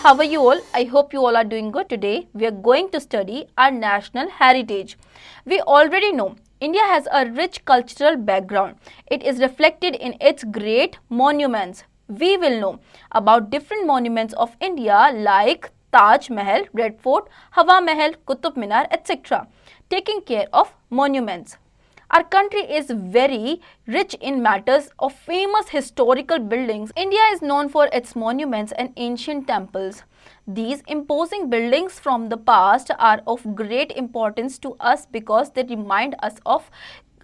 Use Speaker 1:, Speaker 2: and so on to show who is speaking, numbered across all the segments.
Speaker 1: how are you all? I hope you all are doing good. Today we are going to study our national heritage. We already know India has a rich cultural background. It is reflected in its great monuments. We will know about different monuments of India like Taj Mahal, Red Fort, Hawa Mahal, Qutub Minar, etc. Taking care of monuments. Our country is very rich in matters of famous historical buildings. India is known for its monuments and ancient temples. These imposing buildings from the past are of great importance to us because they remind us of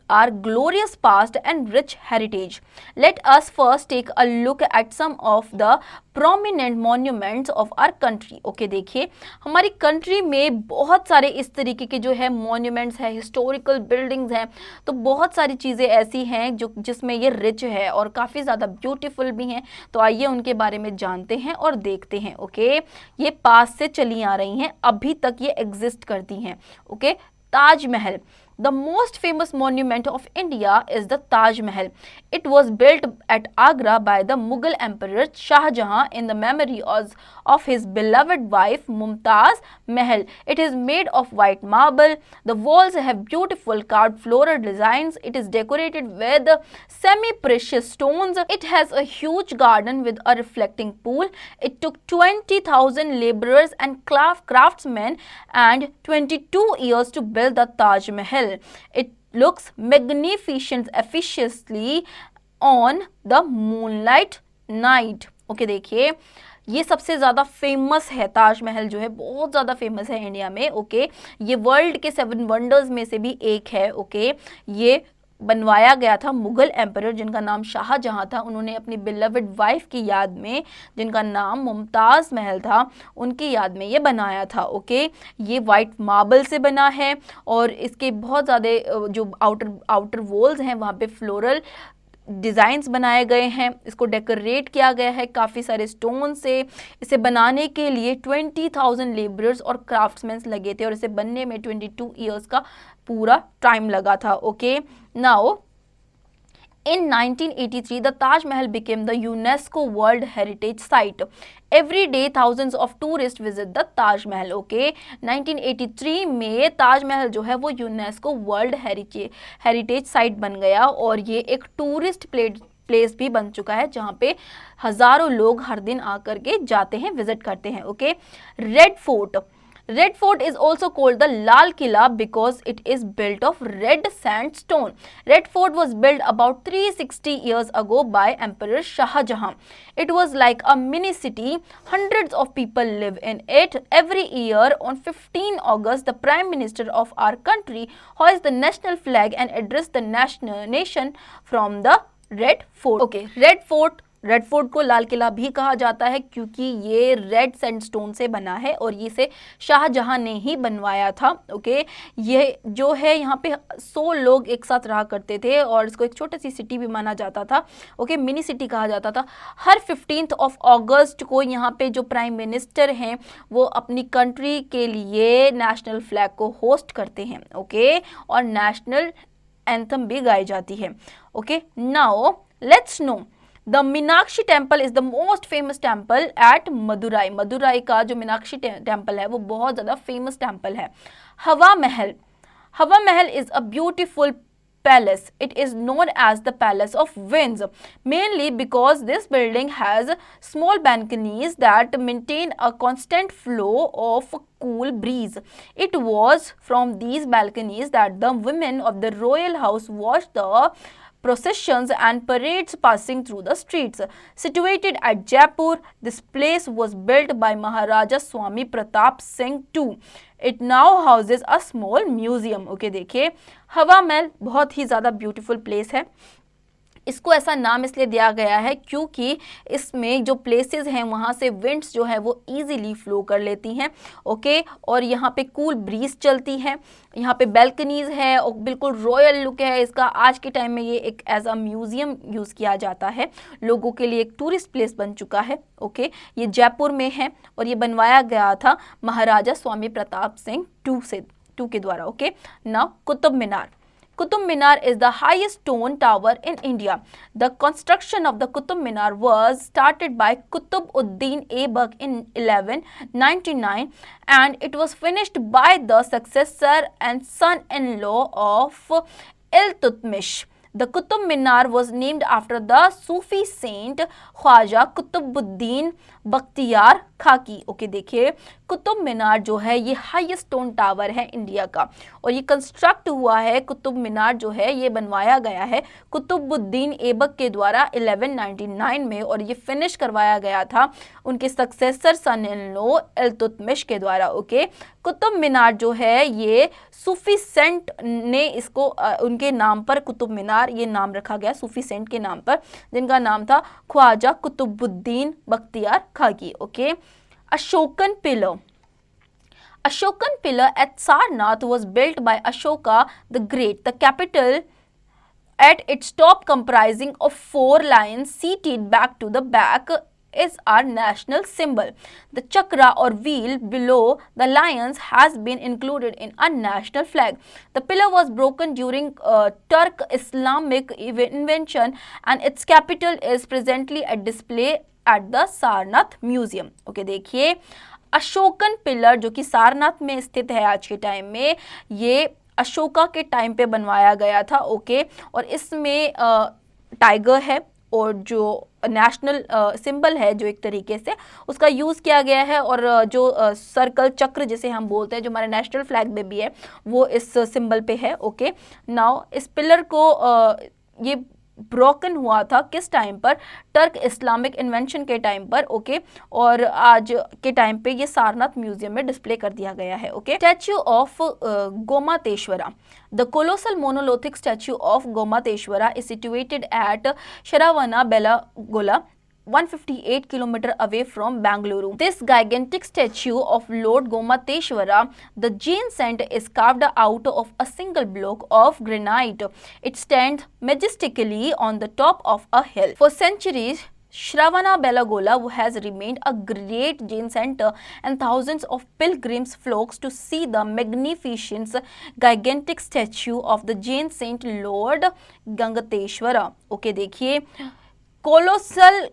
Speaker 1: our glorious past and rich heritage. Let us first take a look at some of the prominent monuments of our country. Okay, देखिए हमारी country में बहुत सारे इस तरीके के जो है monuments है, historical buildings हैं, तो बहुत सारी चीज़ें ऐसी हैं जो जिसमें ये रिच है और काफ़ी ज़्यादा ब्यूटीफुल भी हैं. तो आइए उनके बारे में जानते हैं और देखते हैं. ओके, ये पास से चली आ रही हैं, अभी तक ये एग्जिस्ट करती हैं. Okay, Taj Mahal. The most famous monument of India is the Taj Mahal. It was built at Agra by the Mughal Emperor Shah Jahan in the memory of his beloved wife Mumtaz Mahal. It is made of white marble. The walls have beautiful carved floral designs. It is decorated with semi-precious stones. It has a huge garden with a reflecting pool. It took 20,000 laborers and craftsmen and 22 years to build the Taj Mahal. It looks magnificent efficiently on the moonlight night. Okay, देखिए ये सबसे ज़्यादा famous है. ताजमहल जो है बहुत ज़्यादा famous है इंडिया में. ओके, ये वर्ल्ड के 7 वंडर्स में से भी एक है. ओके, ये बनवाया गया था मुगल एम्परर जिनका नाम शाहजहां था. उन्होंने अपनी बिलवड वाइफ की याद में जिनका नाम मुमताज़ महल था उनकी याद में ये बनाया था. ओके, ये वाइट मार्बल से बना है और इसके बहुत ज़्यादा जो आउटर वॉल्स हैं वहाँ पे फ्लोरल डिज़ाइंस बनाए गए हैं. इसको डेकोरेट किया गया है काफ़ी सारे स्टोन से. इसे बनाने के लिए 20,000 लेबरर्स और क्राफ्ट्समैन लगे थे और इसे बनने में 22 ईयर्स का पूरा टाइम लगा था. Okay, now in 1983, the Taj Mahal became the UNESCO World Heritage Site. Every day, thousands of tourists visit the Taj Mahal. Okay, 1983 में ताज महल जो है वो यूनेस्को वर्ल्ड हेरिटेज साइट बन गया और ये एक टूरिस्ट प्लेस भी बन चुका है जहाँ पे हज़ारों लोग हर दिन आकर के जाते हैं, विजिट करते हैं. Okay, red fort. Red Fort is also called the Lal Killa because it is built of red sandstone. Red Fort was built about 360 years ago by Emperor Shah Jahan. It was like a mini city. Hundreds of people live in it. Every year on 15 August, the Prime Minister of our country hoists the national flag and addresses the nation from the Red Fort. Okay, Red Fort. Red fort को लाल किला भी कहा जाता है क्योंकि ये red sandstone से बना है और इसे शाहजहां ने ही बनवाया था. ओके, ये जो है यहाँ पे 100 लोग एक साथ रहा करते थे और इसको एक छोटी सी सिटी भी माना जाता था. ओके, मिनी सिटी कहा जाता था. हर 15 अगस्त को यहाँ पे जो प्राइम मिनिस्टर हैं वो अपनी कंट्री के लिए नेशनल फ्लैग को होस्ट करते हैं. ओके, और नेशनल एंथम भी गाई जाती है. Okay, now let's no The Meenakshi temple is the most famous temple at Madurai. Madurai का जो मीनाक्षी टेम्पल है वो बहुत ज़्यादा फेमस टेम्पल है. हवा महल. हवा महल is a beautiful palace. It is known as the Palace of Winds, mainly because this building has small balconies that maintain a constant flow of cool breeze. It was from these balconies that the women of the royal house watched the processions and parades passing through the streets. Situated at Jaipur, this place was built by Maharaja Swami Pratap Singh II. It now houses a small museum. Okay, देखिए हवा महल बहुत ही ज़्यादा beautiful place है. इसको ऐसा नाम इसलिए दिया गया है क्योंकि इसमें जो प्लेसेस हैं वहाँ से विंड्स जो है वो इजीली फ्लो कर लेती हैं. ओके, और यहाँ पे कूल ब्रीज चलती है. यहाँ पे बैल्कनीज है और बिल्कुल रॉयल लुक है इसका. आज के टाइम में ये एक एज अ म्यूजियम यूज़ किया जाता है. लोगों के लिए एक टूरिस्ट प्लेस बन चुका है. ओके, ये जयपुर में है और ये बनवाया गया था महाराजा स्वामी प्रताप सिंह टू के द्वारा. Okay, now Qutub Minar. Qutub Minar is the highest stone tower in India. The construction of the Qutub Minar was started by Qutb Uddin Aibak in 1199 and it was finished by the successor and son-in-law of Iltutmish. The Qutub Minar was named after the Sufi saint Khwaja Qutbuddin Bakhtiyar Kaki. Okay देखिए, कुतुब मीनार जो है ये highest stone tower है India का और ये construct हुआ है, कुतुब मीनार जो है ये बनवाया गया है कुतुबुद्दीन ऐबक के द्वारा 1199 में और ये फिनिश करवाया गया था उनके successor son in law Iltutmish के द्वारा। ओके, कुतुब मीनार जो है ये सूफी सेंट ने इसको उनके नाम पर कुतुब मीनार ये नाम रखा गया सूफी सेंट के नाम पर, जिनका नाम था Khwaja Qutbuddin Bakhtiyar Kaki. Okay, Ashokan pillar. Ashokan pillar at Sarnath was built by Ashoka the Great. The capital at its top comprising of 4 lions seated back to the back is our national symbol. The chakra or wheel below the lions has been included in our national flag. The pillar was broken during Turk Islamic invasion and its capital is presently at display at the Sarnath Museum. Okay, देखिए Ashokan pillar जो कि सारनाथ में स्थित है आज के time में, ये अशोका के टाइम पे बनवाया गया था। ओके, और इसमें टाइगर है और जो नेशनल सिंबल है जो एक तरीके से उसका यूज़ किया गया है और जो सर्कल चक्र जिसे हम बोलते हैं जो हमारे नेशनल फ्लैग में भी है वो इस सिंबल पे है। ओके, नाउ इस पिलर को ये ब्रोकन हुआ था किस टाइम पर? टर्क इस्लामिक इन्वेंशन के टाइम पर। ओके, और आज के टाइम पे ये सारनाथ म्यूजियम में डिस्प्ले कर दिया गया है। Okay, statue of Gomateshwara. The colossal monolithic statue of Gomateshwara is situated at Shravanabellagola 158 km away from Bangalore. This gigantic statue of Lord Gomateshwara, the Jain saint, is carved out of a single block of granite. It stands majestically on the top of a hill. For centuries, Shravanabellagola has remained a great Jain center and thousands of pilgrims flock to see the magnificent gigantic statue of the Jain saint Lord Gangateshwara. Okay, देखिए colossal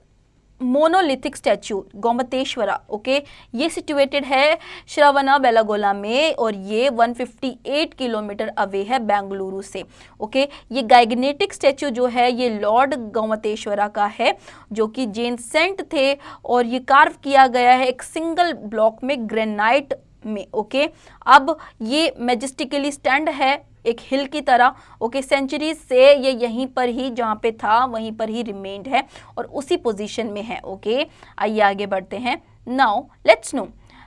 Speaker 1: monolithic statue गोमतेश्वरा। Okay, ये situated है श्रवणाबेलागोला में और ये 158 kilometre away है बेंगलुरु से। Okay, ये गाइगनेटिक statue जो है ये लॉर्ड गोमतेश्वरा का है जो कि जैन सेंट थे और ये कार्व किया गया है एक सिंगल ब्लॉक में ग्रेनाइट में। ओके, अब ये मैजेस्टिकली स्टैंड है एक हिल की तरह। ओके, सेंचुरी से ये यहीं पर ही जहाँ पे था वहीं पर ही रिमेन्ड है और उसी पोजीशन में है। ओके, आइए आगे बढ़ते हैं। Now let's know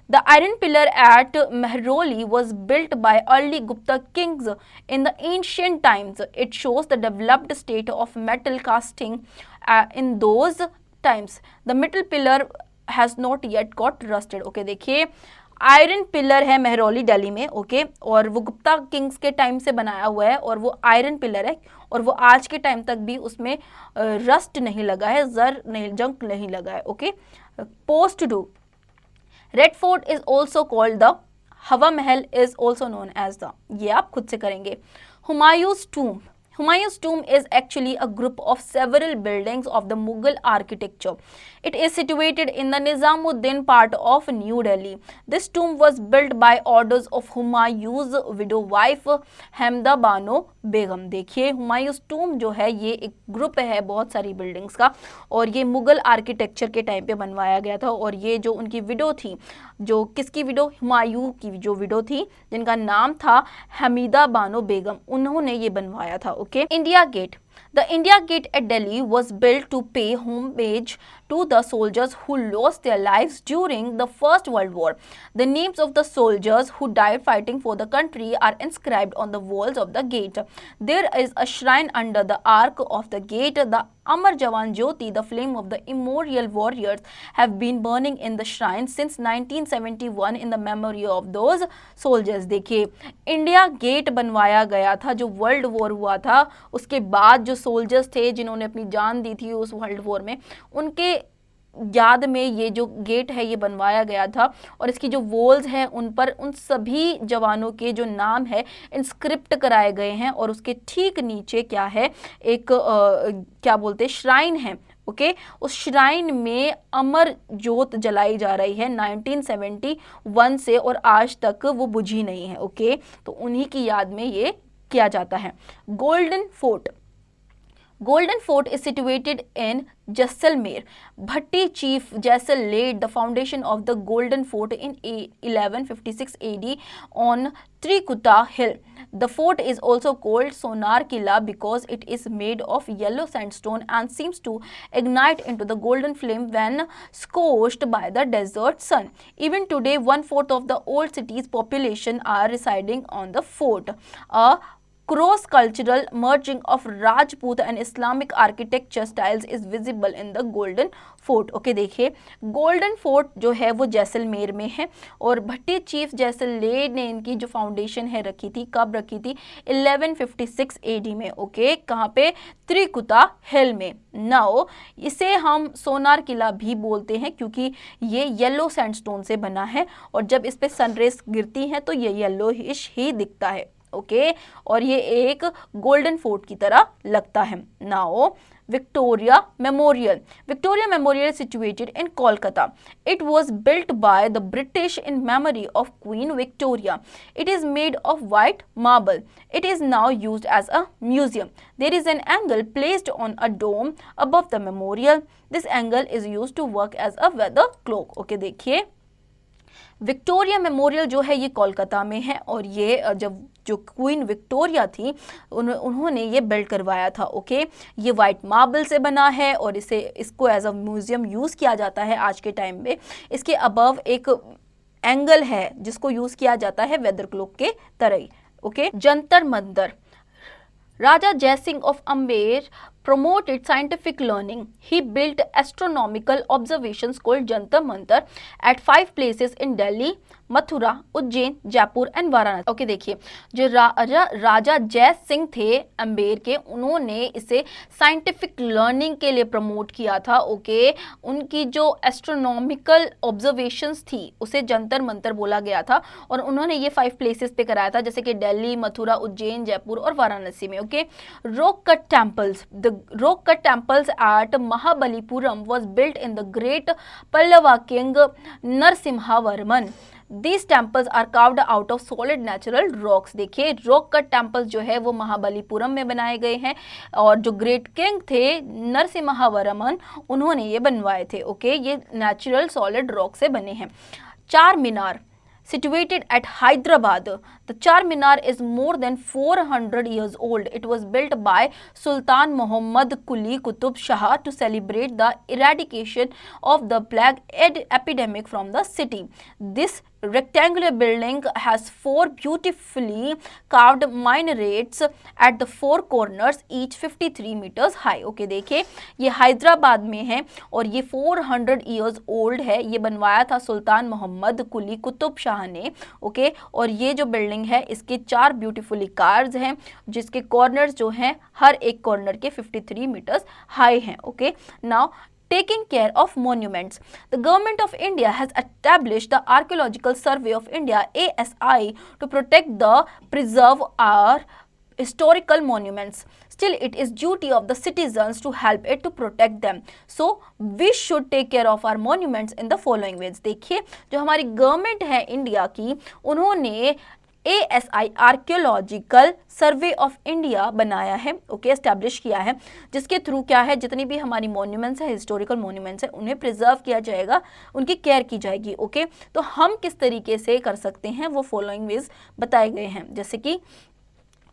Speaker 1: the iron pillar at Mehrauli was built by early Gupta kings in the ancient times. It shows the developed state of metal casting in those times. The metal pillar has not yet got rusted. Okay, देखिए iron pillar है मेहरौली दिल्ली में। Okay, और वो Gupta Kings के time से बनाया हुआ है और वो आयरन पिलर है और वो आज के टाइम तक भी उसमें रस्ट नहीं लगा है, जर नहीं, जंग नहीं लगा है। Okay, post do red fort is also called the Hawa Mahal is also known as the, ये आप खुद से करेंगे। हुमायूं's tomb. Humayun's tomb is actually a group of several buildings of the Mughal architecture. It is situated in the Nizamuddin part of New Delhi. This tomb was built by orders of Humayun's widow wife Hamda Bano Begum. देखिए हुमायूं's tomb जो है ये एक group है बहुत सारी buildings का और ये मुगल आर्किटेक्चर के टाइम पे बनवाया गया था और ये जो उनकी विडो थी, जो किसकी विडो? हुमायूं की जो विडो थी जिनका नाम था हमीदा बानो बेगम, उन्होंने ये बनवाया था। Okay, India Gate. The India Gate at Delhi was built to pay homage to the soldiers who lost their lives during the First World War. The names of the soldiers who died fighting for the country are inscribed on the walls of the gate. There is a shrine under the arch of the gate. The Amar Jawan Jyoti, the flame of the immortal warriors, have been burning in the shrine since 1971 in the memory of those soldiers. देखिए India gate बनवाया गया था जो world war हुआ था उसके बाद जो सोल्जर्स थे जिन्होंने अपनी जान दी थी उस वर्ल्ड वॉर में, उनके याद में ये जो गेट है ये बनवाया गया था और इसकी जो वॉल्स हैं उन पर उन सभी जवानों के जो नाम है इंस्क्रिप्ट कराए गए हैं और उसके ठीक नीचे क्या है, एक क्या बोलते हैं, श्राइन है। ओके, उस श्राइन में अमर ज्योत जलाई जा रही है 1971 से और आज तक वो बुझी नहीं है। ओके, तो उन्हीं की याद में ये किया जाता है। Golden fort, Golden Fort is situated in Jaisalmer. Bhatti chief Jaisal laid the foundation of the Golden Fort in 1156 AD on Trikuta Hill. The fort is also called Sonar Killa because it is made of yellow sandstone and seems to ignite into the golden flame when scorched by the desert sun. Even today, 1/4 of the old city's population are residing on the fort. A cross cultural merging of Rajput and Islamic architecture styles is visible in the Golden Fort. Okay, देखिए golden fort जो है वो जैसलमेर में है और भट्टी chief Jaisalmer ने इनकी जो फाउंडेशन है रखी थी, कब रखी थी, 1156 AD में। ओके, कहाँ पे, त्रिकुटा हिल में। नाउ इसे हम सोनार किला भी बोलते हैं क्योंकि ये येलो सैंडस्टोन से बना है और जब इस पे सनरेज गिरती हैं तो ये येलोइश ही दिखता है। ओके, और ये एक गोल्डन फोर्ट की तरह लगता है। Now Victoria Memorial. Victoria Memorial is situated in Kolkata. It was built by the British in memory of Queen Victoria. It is made of white marble. It is now used as a museum. There is an angle placed on a dome above the memorial. This angle is used to work as a weather clock. Okay, देखिए Victoria memorial जो है ये कोलकाता में है और ये जब जो क्वीन विक्टोरिया थी उन्होंने ये बिल्ड करवाया था। ओके, ये वाइट मार्बल से बना है और इसको एज अ म्यूजियम यूज़ किया जाता है आज के टाइम में। इसके अबव एक एंगल है जिसको यूज़ किया जाता है वेदर क्लॉक के तरह ही। Okay, Jantar Mantar, Raja Jai Singh of Amber promoted scientific learning. He built astronomical observations called Jantar Mantar at 5 places in Delhi, Mathura, Ujjain, Jaipur and Varanasi. Okay, देखिए जो राजा जय सिंह थे अम्बेर के, उन्होंने इसे साइंटिफिक लर्निंग के लिए प्रमोट किया था। ओके, उनकी जो एस्ट्रोनॉमिकल ऑब्जर्वेशंस थी उसे जंतर मंतर बोला गया था और उन्होंने ये 5 प्लेसेस पे कराया था जैसे कि दिल्ली, मथुरा, उज्जैन, जयपुर और वाराणसी में। Okay, rock cut temples, the rock cut temples at Mahabalipuram was built in the great Pallava king Narasimhavarman. These temples are carved out of solid natural rocks. देखिए रॉक कट टेम्पल्स जो है वो महाबलीपुरम में बनाए गए हैं और जो ग्रेट किंग थे नरसिम्हावर्मन उन्होंने ये बनवाए थे। ओके, ये नेचुरल सॉलिड रॉक से बने हैं। चार मीनार, situated at Hyderabad. The Charminar is more than 400 years old. It was built by Sultan Muhammad Quli Qutub Shah to celebrate the eradication of the plague epidemic from the city. This rectangular building has 4 beautifully carved minarets at the 4 corners, each 53 meters high. Okay, देखिए ये हैदराबाद में है और ये 400 years old है। ये बनवाया था सुल्तान मोहम्मद कुली कुतुब शाह ने। ओके, और ये जो बिल्डिंग है इसके 4 ब्यूटीफुली कार्व्स हैं जिसके कॉर्नर्स जो हैं हर एक कॉर्नर के 53 मीटर्स हाई हैं। Okay, now taking care of monuments. The Government of India has established the Archaeological Survey of India ASI to protect the preserve our historical monuments. Still, it is duty of the citizens to help it to protect them. So, we should take care of our monuments in the following ways. देखिए जो हमारी government है India की, उन्होंने ASI archaeological survey of India बनाया है। Okay, establish किया है जिसके थ्रू क्या है, जितनी भी हमारी मॉन्यूमेंट्स है, हिस्टोरिकल मॉन्यूमेंट्स है, उन्हें प्रिजर्व किया जाएगा, उनकी केयर की जाएगी। ओके, तो हम किस तरीके से कर सकते हैं वो फॉलोइंग वेज बताए गए हैं, जैसे कि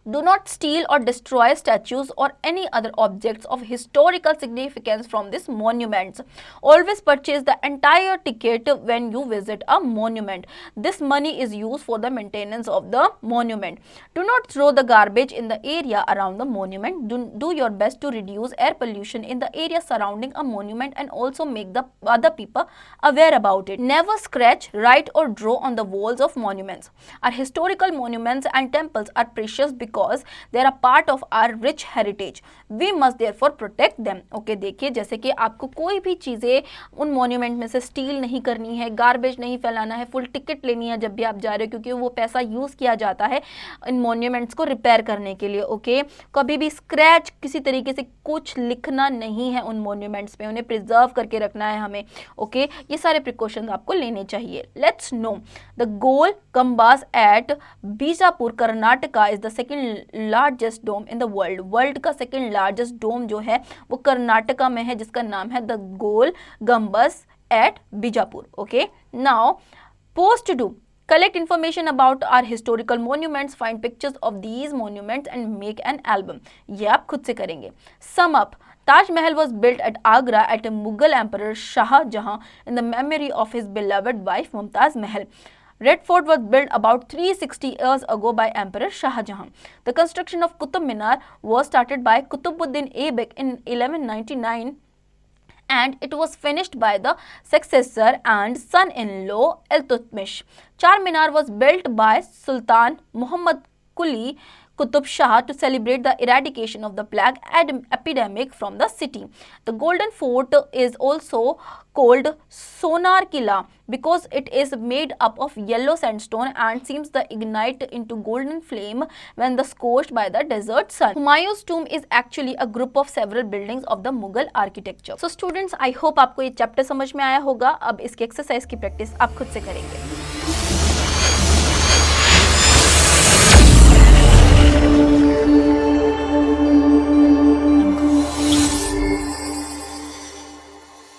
Speaker 1: do not steal or destroy statues or any other objects of historical significance from these monuments. Always purchase the entire ticket when you visit a monument. This money is used for the maintenance of the monument. Do not throw the garbage in the area around the monument. Do your best to reduce air pollution in the area surrounding a monument and also make the other people aware about it. Never scratch, write or draw on the walls of monuments. Our historical monuments and temples are precious because because they are a part of our rich heritage. We must therefore protect them. Okay देखिए, जैसे कि आपको कोई भी चीज़ें उन monument में से स्टील नहीं करनी है, गार्बेज नहीं फैलाना है, फुल टिकट लेनी है जब भी आप जा रहे हो, क्योंकि वो पैसा यूज़ किया जाता है इन मॉन्यूमेंट्स को रिपेयर करने के लिए. ओके, कभी भी स्क्रैच किसी तरीके से कुछ लिखना नहीं है उन मॉन्यूमेंट्स पे, उन्हें प्रिजर्व करके रखना है हमें. ओके, ये सारे प्रिकॉशंस आपको लेने चाहिए. Let's know the Gol Gumbaz at Bijapur Karnataka is the second largest dome in the world. World का सेकेंड लार्जेस्ट डोम जो है वो कर्नाटका में है, जिसका नाम है the Gol Gumbaz at Bijapur. Okay, now post to do: collect information about our historical monuments, find pictures of these monuments and make an album. ये आप खुद से करेंगे. Sum up: Taj Mahal was built at Agra at a Mughal Emperor Shah Jahan in the memory of his beloved wife Mumtaz Mahal. Red Fort was built about 360 years ago by Emperor Shah Jahan. The construction of Qutub Minar was started by Qutbuddin Aibak in 1199 and it was finished by the successor and son-in-law Iltutmish. Charminar was built by Sultan Muhammad Quli Qutub Shah to celebrate the eradication of the plague epidemic from the city. The Golden Fort is also called Sonar Killa because it is made up of yellow sandstone and seems to ignite into golden flame when the scorched by the desert sun. Humayun's tomb is actually a group of several buildings of the Mughal architecture. So students, I hope आपको ये chapter समझ में आया होगा. अब इसके exercise की practice आप खुद से करेंगे.